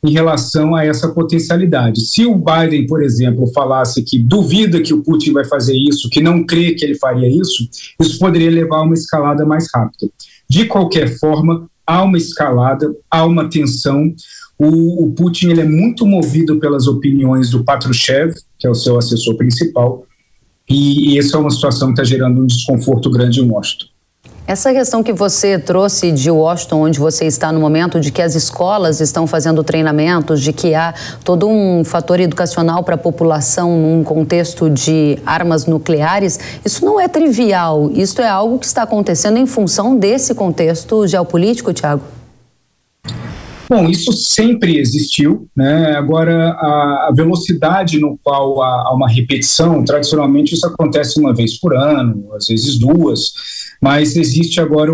em relação a essa potencialidade. Se o Biden, por exemplo, falasse que duvida que o Putin vai fazer isso, que não crê que ele faria isso, isso poderia levar a uma escalada mais rápida. De qualquer forma, há uma escalada, há uma tensão. O Putin ele é muito movido pelas opiniões do Patrushev, que é o seu assessor principal, e essa é uma situação que está gerando um desconforto grande em Washington. Essa questão que você trouxe de Washington, onde você está no momento, de que as escolas estão fazendo treinamentos, de que há todo um fator educacional para a população num contexto de armas nucleares, isso não é trivial. Isso é algo que está acontecendo em função desse contexto geopolítico, Tiago? Bom, isso sempre existiu, né? Agora, a velocidade no qual há uma repetição, tradicionalmente isso acontece uma vez por ano, às vezes duas, mas existe agora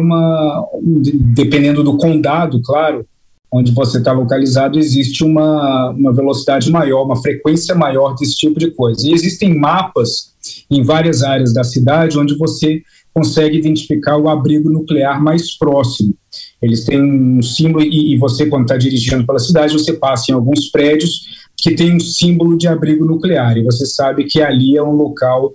dependendo do condado, claro, onde você está localizado, existe uma velocidade maior, uma frequência maior desse tipo de coisa. E existem mapas em várias áreas da cidade onde você consegue identificar o abrigo nuclear mais próximo. Eles têm um símbolo, e você, quando está dirigindo pela cidade, você passa em alguns prédios que tem um símbolo de abrigo nuclear, e você sabe que ali é um local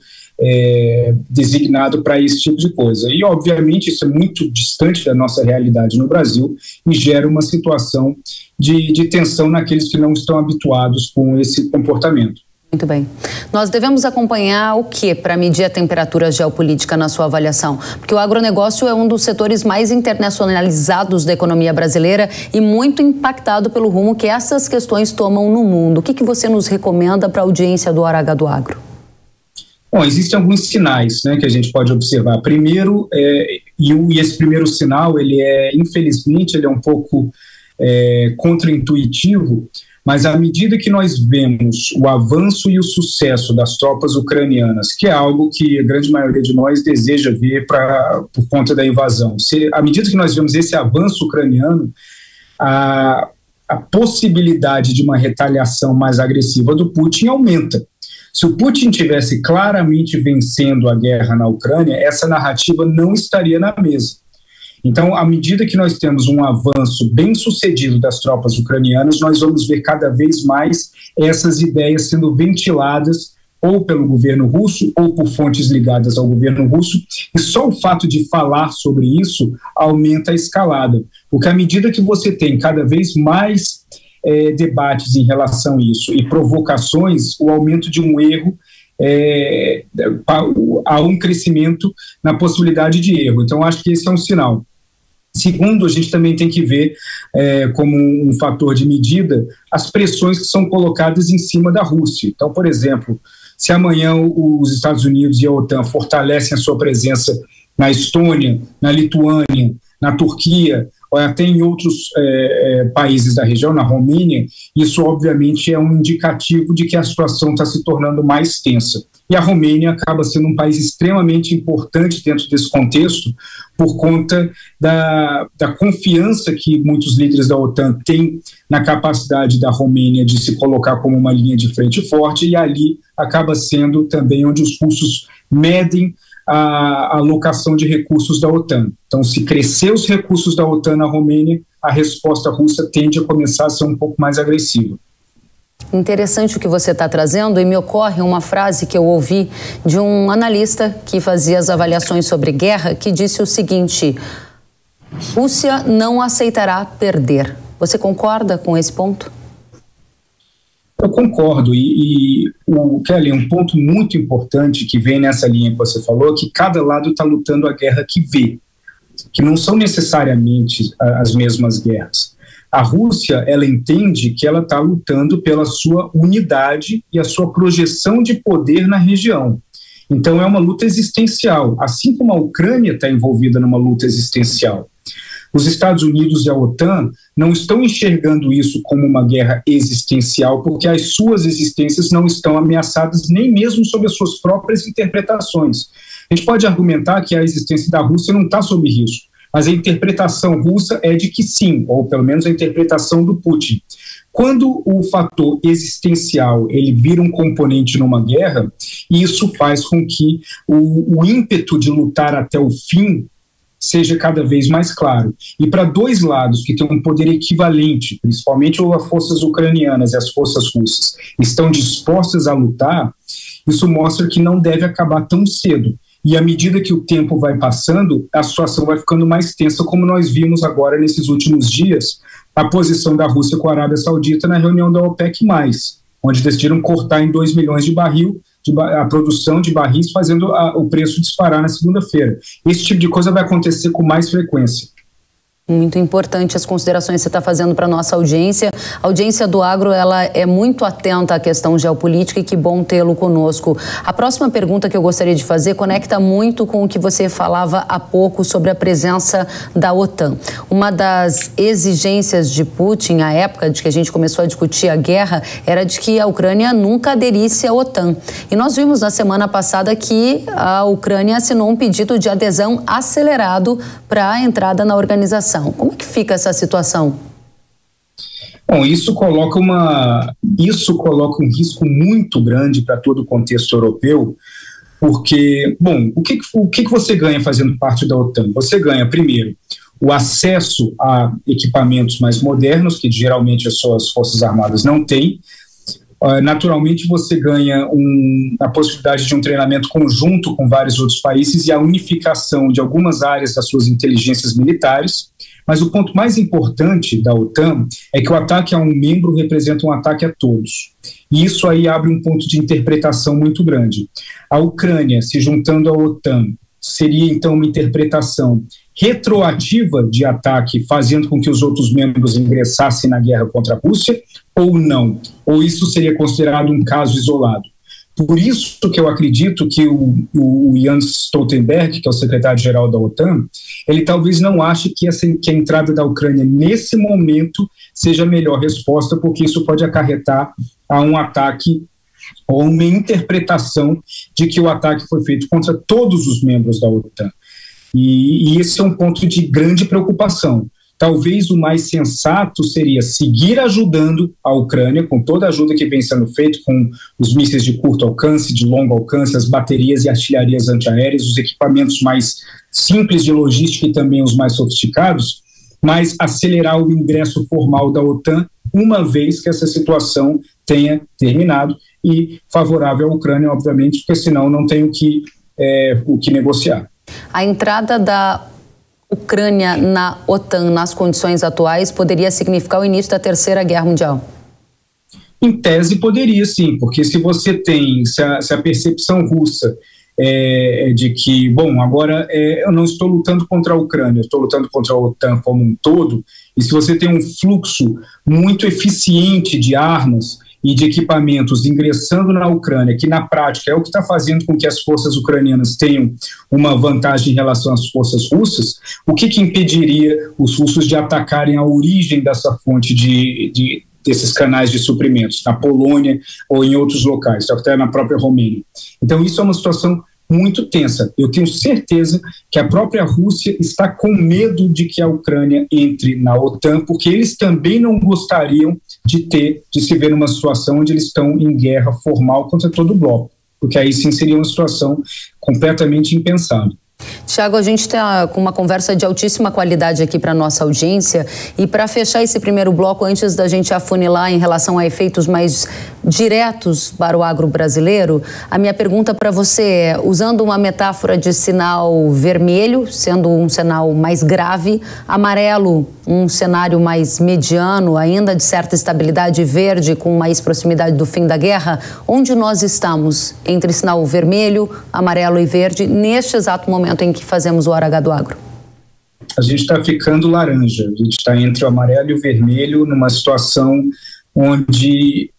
designado para esse tipo de coisa. E, obviamente, isso é muito distante da nossa realidade no Brasil e gera uma situação de tensão naqueles que não estão habituados com esse comportamento. Muito bem. Nós devemos acompanhar o que para medir a temperatura geopolítica na sua avaliação? Porque o agronegócio é um dos setores mais internacionalizados da economia brasileira e muito impactado pelo rumo que essas questões tomam no mundo. O que você nos recomenda para a audiência do Hora H do Agro? Bom, existem alguns sinais, né, que a gente pode observar. Primeiro, e esse primeiro sinal, infelizmente, ele é um pouco contraintuitivo, mas à medida que nós vemos o avanço e o sucesso das tropas ucranianas, que é algo que a grande maioria de nós deseja ver por conta da invasão, à medida que nós vemos esse avanço ucraniano, a possibilidade de uma retaliação mais agressiva do Putin aumenta. Se o Putin tivesse claramente vencendo a guerra na Ucrânia, essa narrativa não estaria na mesa. Então, à medida que nós temos um avanço bem sucedido das tropas ucranianas, nós vamos ver cada vez mais essas ideias sendo ventiladas ou pelo governo russo ou por fontes ligadas ao governo russo, e só o fato de falar sobre isso aumenta a escalada, porque à medida que você tem cada vez mais debates em relação a isso e provocações, o aumento de um erro, há um crescimento na possibilidade de erro. Então, acho que esse é um sinal. Segundo, a gente também tem que ver como um fator de medida as pressões que são colocadas em cima da Rússia. Então, por exemplo, se amanhã os Estados Unidos e a OTAN fortalecem a sua presença na Estônia, na Lituânia, na Turquia, ou até em outros países da região, na Romênia, isso obviamente é um indicativo de que a situação está se tornando mais tensa. E a Romênia acaba sendo um país extremamente importante dentro desse contexto, por conta da confiança que muitos líderes da OTAN têm na capacidade da Romênia de se colocar como uma linha de frente forte, e ali acaba sendo também onde os russos medem a alocação de recursos da OTAN. Então, se crescer os recursos da OTAN na Romênia, a resposta russa tende a começar a ser um pouco mais agressiva. Interessante o que você está trazendo, e me ocorre uma frase que eu ouvi de um analista que fazia as avaliações sobre guerra, que disse o seguinte: Rússia não aceitará perder. Você concorda com esse ponto? Eu concordo, Kelly, um ponto muito importante que vem nessa linha que você falou é que cada lado está lutando a guerra que vê, que não são necessariamente as mesmas guerras. A Rússia, ela entende que ela está lutando pela sua unidade e a sua projeção de poder na região. Então é uma luta existencial, assim como a Ucrânia está envolvida numa luta existencial. Os Estados Unidos e a OTAN não estão enxergando isso como uma guerra existencial, porque as suas existências não estão ameaçadas nem mesmo sob as suas próprias interpretações. A gente pode argumentar que a existência da Rússia não está sob risco, mas a interpretação russa é de que sim, ou pelo menos a interpretação do Putin. Quando o fator existencial ele vira um componente numa guerra, isso faz com que o ímpeto de lutar até o fim seja cada vez mais claro. E para dois lados que têm um poder equivalente, principalmente as forças ucranianas e as forças russas, estão dispostas a lutar, isso mostra que não deve acabar tão cedo. E à medida que o tempo vai passando, a situação vai ficando mais tensa, como nós vimos agora nesses últimos dias, a posição da Rússia com a Arábia Saudita na reunião da OPEC+, onde decidiram cortar em 2 milhões de barril a produção de barris, fazendo o preço disparar na segunda-feira. Esse tipo de coisa vai acontecer com mais frequência. Muito importante as considerações que você está fazendo para a nossa audiência. A audiência do Agro, ela é muito atenta à questão geopolítica e que bom tê-lo conosco. A próxima pergunta que eu gostaria de fazer conecta muito com o que você falava há pouco sobre a presença da OTAN. Uma das exigências de Putin, à época de que a gente começou a discutir a guerra, era de que a Ucrânia nunca aderisse à OTAN. E nós vimos na semana passada que a Ucrânia assinou um pedido de adesão acelerado para a entrada na organização. Como é que fica essa situação? Bom, isso coloca um risco muito grande para todo o contexto europeu, porque, bom, o que você ganha fazendo parte da OTAN? Você ganha, primeiro, o acesso a equipamentos mais modernos, que geralmente as suas forças armadas não têm. Naturalmente, você ganha a possibilidade de um treinamento conjunto com vários outros países e a unificação de algumas áreas das suas inteligências militares. Mas o ponto mais importante da OTAN é que o ataque a um membro representa um ataque a todos. E isso aí abre um ponto de interpretação muito grande. A Ucrânia se juntando à OTAN seria então uma interpretação retroativa de ataque, fazendo com que os outros membros ingressassem na guerra contra a Rússia, ou não? Ou isso seria considerado um caso isolado? Por isso que eu acredito que o Jens Stoltenberg, que é o secretário-geral da OTAN, ele talvez não ache que a entrada da Ucrânia nesse momento seja a melhor resposta, porque isso pode acarretar a um ataque ou uma interpretação de que o ataque foi feito contra todos os membros da OTAN. E esse é um ponto de grande preocupação. Talvez o mais sensato seria seguir ajudando a Ucrânia, com toda a ajuda que vem sendo feita, com os mísseis de curto alcance, de longo alcance, as baterias e artilharias antiaéreas, os equipamentos mais simples de logística e também os mais sofisticados, mas acelerar o ingresso formal da OTAN, uma vez que essa situação tenha terminado, e favorável à Ucrânia, obviamente, porque senão não tem o que negociar. A entrada da Ucrânia na OTAN nas condições atuais poderia significar o início da Terceira Guerra Mundial? Em tese poderia, sim, porque se você tem, se a percepção russa é de que, bom, agora eu não estou lutando contra a Ucrânia, eu estou lutando contra a OTAN como um todo, e se você tem um fluxo muito eficiente de armas e de equipamentos ingressando na Ucrânia, que na prática é o que está fazendo com que as forças ucranianas tenham uma vantagem em relação às forças russas, o que impediria os russos de atacarem a origem dessa fonte desses canais de suprimentos, na Polônia ou em outros locais, até na própria Romênia? Então isso é uma situação muito tensa. Eu tenho certeza que a própria Rússia está com medo de que a Ucrânia entre na OTAN, porque eles também não gostariam de se ver numa situação onde eles estão em guerra formal contra todo o bloco, porque aí sim seria uma situação completamente impensável. Tiago, a gente está com uma conversa de altíssima qualidade aqui para a nossa audiência, e para fechar esse primeiro bloco, antes da gente afunilar em relação a efeitos mais diretos para o agro brasileiro, a minha pergunta para você é, usando uma metáfora de sinal vermelho, sendo um sinal mais grave, amarelo, um cenário mais mediano, ainda de certa estabilidade, verde, com mais proximidade do fim da guerra, onde nós estamos entre sinal vermelho, amarelo e verde, neste exato momento em que fazemos o Hora H do Agro? A gente está ficando laranja, a gente está entre o amarelo e o vermelho, numa situação onde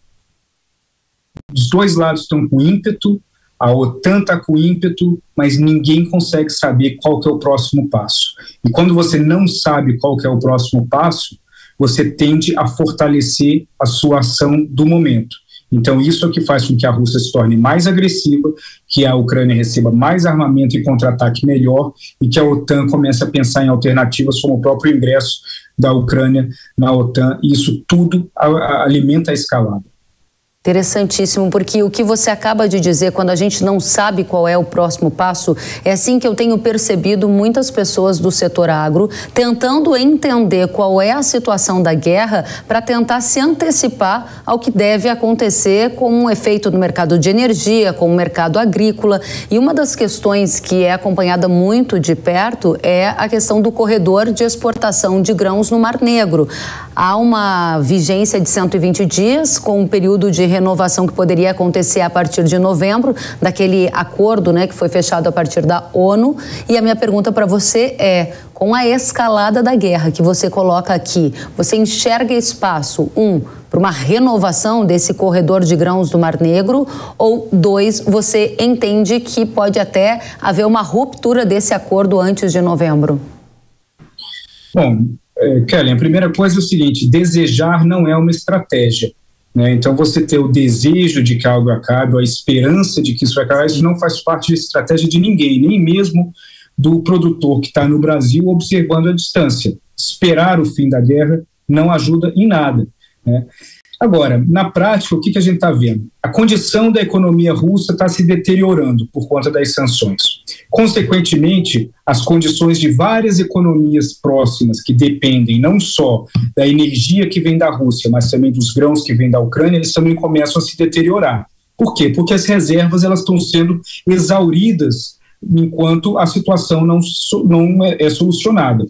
os dois lados estão com ímpeto, a OTAN está com ímpeto, mas ninguém consegue saber qual que é o próximo passo. E quando você não sabe qual que é o próximo passo, você tende a fortalecer a sua ação do momento. Então isso é o que faz com que a Rússia se torne mais agressiva, que a Ucrânia receba mais armamento e contra-ataque melhor, e que a OTAN comece a pensar em alternativas como o próprio ingresso da Ucrânia na OTAN, e isso tudo alimenta a escalada. Interessantíssimo, porque o que você acaba de dizer, quando a gente não sabe qual é o próximo passo, é assim que eu tenho percebido muitas pessoas do setor agro tentando entender qual é a situação da guerra para tentar se antecipar ao que deve acontecer com um efeito no mercado de energia, com o mercado agrícola. E uma das questões que é acompanhada muito de perto é a questão do corredor de exportação de grãos no Mar Negro. Há uma vigência de 120 dias, com um período de renovação que poderia acontecer a partir de novembro, daquele acordo, né, que foi fechado a partir da ONU. E a minha pergunta para você é, com a escalada da guerra que você coloca aqui, você enxerga espaço, para uma renovação desse corredor de grãos do Mar Negro, ou 2, você entende que pode até haver uma ruptura desse acordo antes de novembro? Bom, Kelly, a primeira coisa é o seguinte: desejar não é uma estratégia, né? Então você ter o desejo de que algo acabe, ou a esperança de que isso vai acabar, isso não faz parte da estratégia de ninguém, nem mesmo do produtor que está no Brasil observando a distância. Esperar o fim da guerra não ajuda em nada, né? Agora, na prática, o que a gente está vendo? A condição da economia russa está se deteriorando por conta das sanções. Consequentemente, as condições de várias economias próximas que dependem não só da energia que vem da Rússia, mas também dos grãos que vêm da Ucrânia, eles também começam a se deteriorar. Por quê? Porque as reservas elas estão sendo exauridas enquanto a situação não é solucionada.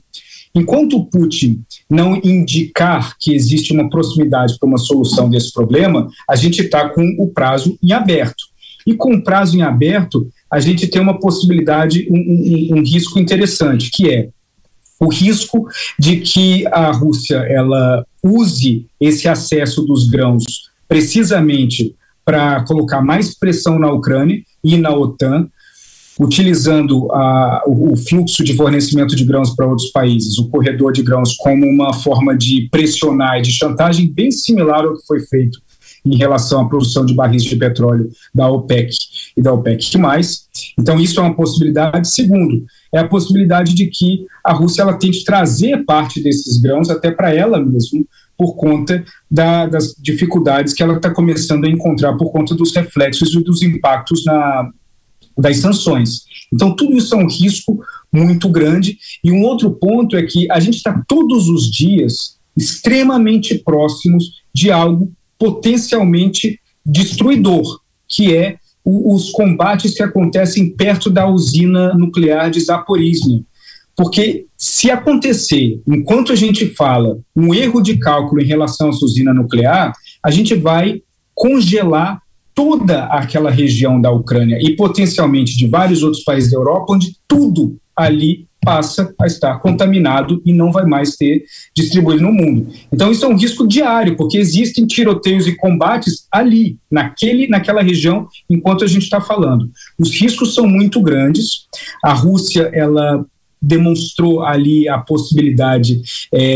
enquanto o Putin não indicar que existe uma proximidade para uma solução desse problema, a gente está com o prazo em aberto. E com o prazo em aberto, a gente tem uma possibilidade, um risco interessante, que é o risco de que a Rússia ela use esse acesso dos grãos precisamente para colocar mais pressão na Ucrânia e na OTAN, utilizando o fluxo de fornecimento de grãos para outros países, o corredor de grãos, como uma forma de pressionar e de chantagem bem similar ao que foi feito em relação à produção de barris de petróleo da OPEC e da OPEC+. Então, isso é uma possibilidade. Segundo, é a possibilidade de que a Rússia ela tente trazer parte desses grãos até para ela mesma, por conta das dificuldades que ela está começando a encontrar por conta dos reflexos e dos impactos das sanções. Então, tudo isso é um risco muito grande. E um outro ponto é que a gente está todos os dias extremamente próximos de algo potencialmente destruidor, que é os combates que acontecem perto da usina nuclear de Zaporizhzhia. Porque se acontecer, enquanto a gente fala, um erro de cálculo em relação a essa usina nuclear, a gente vai congelar toda aquela região da Ucrânia e potencialmente de vários outros países da Europa, onde tudo ali passa a estar contaminado e não vai mais ter distribuído no mundo. Então isso é um risco diário, porque existem tiroteios e combates ali, naquela região, enquanto a gente está falando. Os riscos são muito grandes. A Rússia, ela demonstrou ali a possibilidade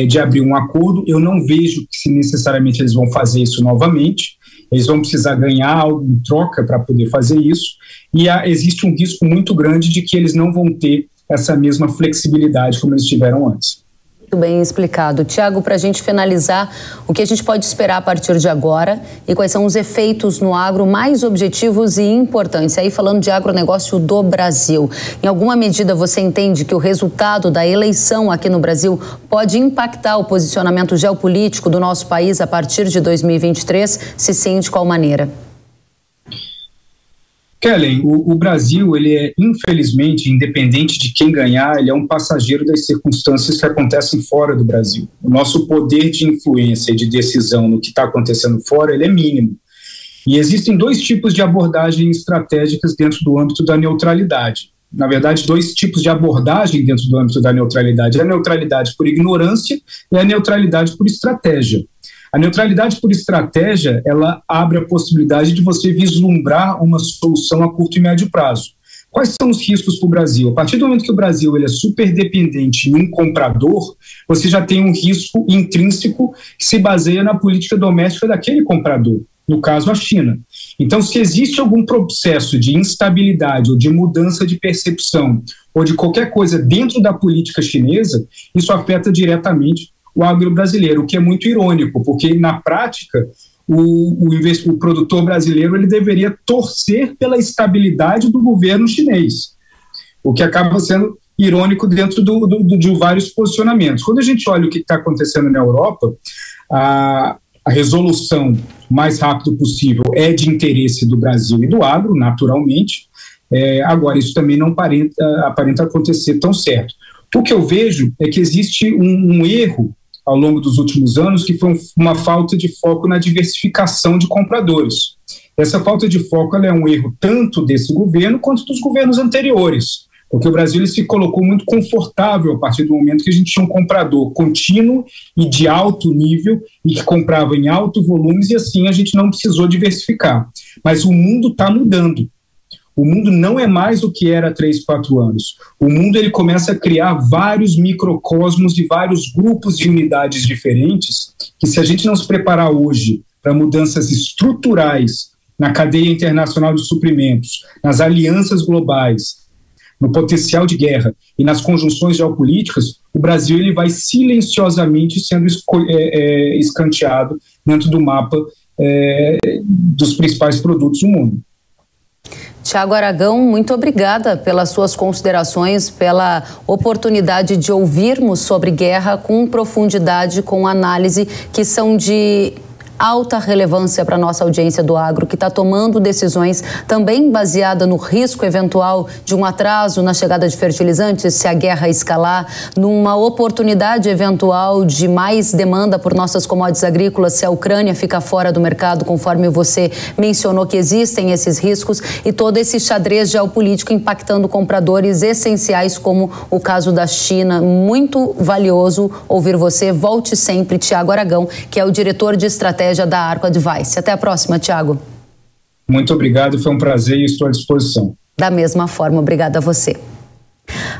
de abrir um acordo. Eu não vejo que se necessariamente eles vão fazer isso novamente. Eles vão precisar ganhar algo em troca para poder fazer isso. E existe um risco muito grande de que eles não vão ter essa mesma flexibilidade como eles tiveram antes. Muito bem explicado. Tiago, para a gente finalizar, o que a gente pode esperar a partir de agora e quais são os efeitos no agro mais objetivos e importantes? Aí falando de agronegócio do Brasil, em alguma medida você entende que o resultado da eleição aqui no Brasil pode impactar o posicionamento geopolítico do nosso país a partir de 2023? Se sim, de qual maneira? Kellen, o Brasil, ele é, infelizmente, independente de quem ganhar, ele é um passageiro das circunstâncias que acontecem fora do Brasil. O nosso poder de influência e de decisão no que está acontecendo fora, ele é mínimo. E existem dois tipos de abordagens estratégicas dentro do âmbito da neutralidade. Na verdade, dois tipos de abordagem dentro do âmbito da neutralidade. A neutralidade por ignorância e a neutralidade por estratégia. A neutralidade por estratégia, ela abre a possibilidade de você vislumbrar uma solução a curto e médio prazo. Quais são os riscos para o Brasil? A partir do momento que o Brasil ele é super dependente em um comprador, você já tem um risco intrínseco que se baseia na política doméstica daquele comprador, no caso a China. Então, se existe algum processo de instabilidade ou de mudança de percepção ou de qualquer coisa dentro da política chinesa, isso afeta diretamente o agro brasileiro, o que é muito irônico, porque na prática o produtor brasileiro ele deveria torcer pela estabilidade do governo chinês, o que acaba sendo irônico dentro de vários posicionamentos. Quando a gente olha o que está acontecendo na Europa, a resolução mais rápido possível é de interesse do Brasil e do agro, naturalmente. Agora, isso também não aparenta acontecer tão certo. O que eu vejo é que existe um erro ao longo dos últimos anos, que foi uma falta de foco na diversificação de compradores. Essa falta de foco ela é um erro tanto desse governo quanto dos governos anteriores, porque o Brasil ele se colocou muito confortável a partir do momento que a gente tinha um comprador contínuo e de alto nível e que comprava em alto volumes, e assim a gente não precisou diversificar. Mas o mundo está mudando. O mundo não é mais o que era há 3, 4 anos. O mundo ele começa a criar vários microcosmos de vários grupos de unidades diferentes que, se a gente não se preparar hoje para mudanças estruturais na cadeia internacional de suprimentos, nas alianças globais, no potencial de guerra e nas conjunções geopolíticas, o Brasil ele vai silenciosamente sendo escanteado dentro do mapa dos principais produtos do mundo. Tiago Aragão, muito obrigada pelas suas considerações, pela oportunidade de ouvirmos sobre guerra com profundidade, com análise que são de alta relevância para a nossa audiência do agro, que está tomando decisões também baseada no risco eventual de um atraso na chegada de fertilizantes, se a guerra escalar, numa oportunidade eventual de mais demanda por nossas commodities agrícolas, se a Ucrânia ficar fora do mercado, conforme você mencionou que existem esses riscos, e todo esse xadrez geopolítico impactando compradores essenciais, como o caso da China. Muito valioso ouvir você. Volte sempre, Tiago Aragão, que é o diretor de estratégia da Arco Advice. Até a próxima, Tiago. Muito obrigado, foi um prazer e estou à disposição. Da mesma forma, obrigada a você.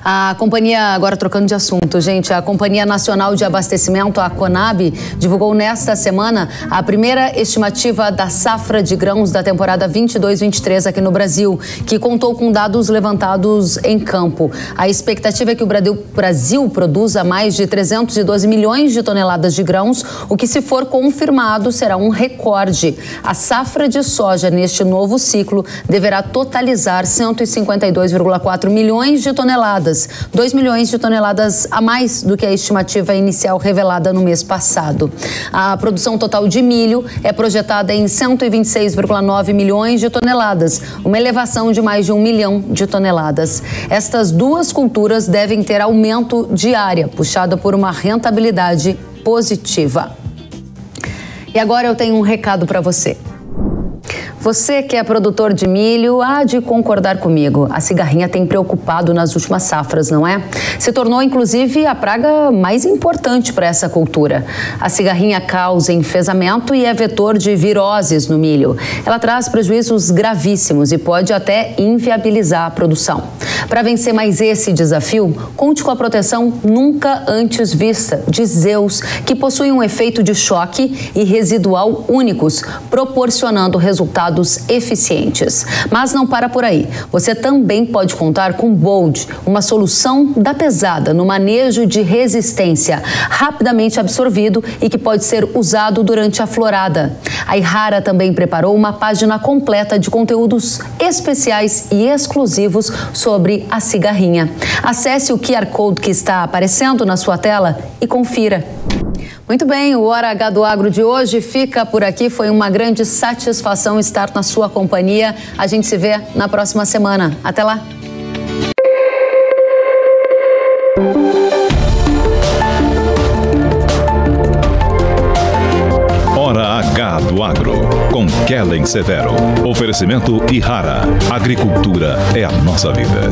A companhia, agora trocando de assunto, gente, a Companhia Nacional de Abastecimento, a Conab, divulgou nesta semana a primeira estimativa da safra de grãos da temporada 22-23 aqui no Brasil, que contou com dados levantados em campo. A expectativa é que o Brasil produza mais de 312 milhões de toneladas de grãos, o que, se for confirmado, será um recorde. A safra de soja neste novo ciclo deverá totalizar 152,4 milhões de toneladas, 2 milhões de toneladas a mais do que a estimativa inicial revelada no mês passado. A produção total de milho é projetada em 126,9 milhões de toneladas, uma elevação de mais de 1 milhão de toneladas. Estas duas culturas devem ter aumento de área, puxada por uma rentabilidade positiva. E agora eu tenho um recado para você. Você que é produtor de milho há de concordar comigo. A cigarrinha tem preocupado nas últimas safras, não é? Se tornou, inclusive, a praga mais importante para essa cultura. A cigarrinha causa enfesamento e é vetor de viroses no milho. Ela traz prejuízos gravíssimos e pode até inviabilizar a produção. Para vencer mais esse desafio, conte com a proteção nunca antes vista de Zeus, que possui um efeito de choque e residual únicos, proporcionando resultados eficientes. Mas não para por aí. Você também pode contar com Bold, uma solução da pesada no manejo de resistência, rapidamente absorvido e que pode ser usado durante a florada. A Ihara também preparou uma página completa de conteúdos especiais e exclusivos sobre a cigarrinha. Acesse o QR Code que está aparecendo na sua tela e confira. Muito bem, o Hora H do Agro de hoje fica por aqui. Foi uma grande satisfação estar na sua companhia. A gente se vê na próxima semana. Até lá! Hora H do Agro, com Kellen Severo. Oferecimento Ihara. Agricultura é a nossa vida.